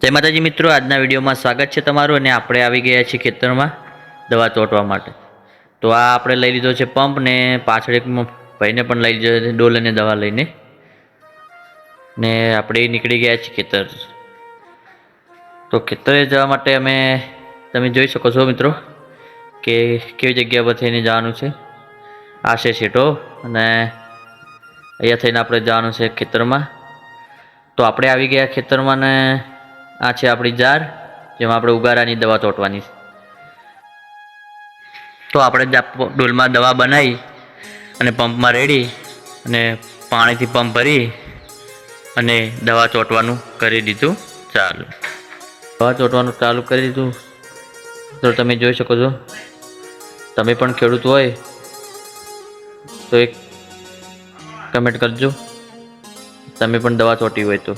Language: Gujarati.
જય માતાજી મિત્રો, આજના વિડીયોમાં સ્વાગત છે તમારું। અને આપણે આવી ગયા છીએ ખેતરમાં દવા છોટવા માટે। તો આ આપણે લઈ લીધો છે પંપ, ને પાછળ એક ભાઈને પણ લઈ લીધો છે ડોલ અને દવા લઈને, ને આપણે નીકળી ગયા છીએ ખેતર। તો ખેતરે જવા માટે તમે જોઈ શકો છો મિત્રો કે કેવી જગ્યા પર થઈને જવાનું છે। આ છે શેઠો, અને અહીંયા થઈને આપણે જવાનું છે ખેતરમાં। તો આપણે આવી ગયા ખેતરમાં, ને આ છે આપણી જાર, જેમાં આપણે ઉગારાની દવા છોટવાની છે। તો આપણે ડોલમાં દવા બનાવી અને પંપમાં રેડી અને પાણીથી પંપ ભરી અને દવા છોટવાનું કરી દીધું ચાલુ। દવા છોટવાનું ચાલુ કરી દીધું। તો તમે જોઈ શકો છો, તમે પણ ખેડૂત હોય તો એક કમેન્ટ કરજો, તમે પણ દવા છોટી હોય તો।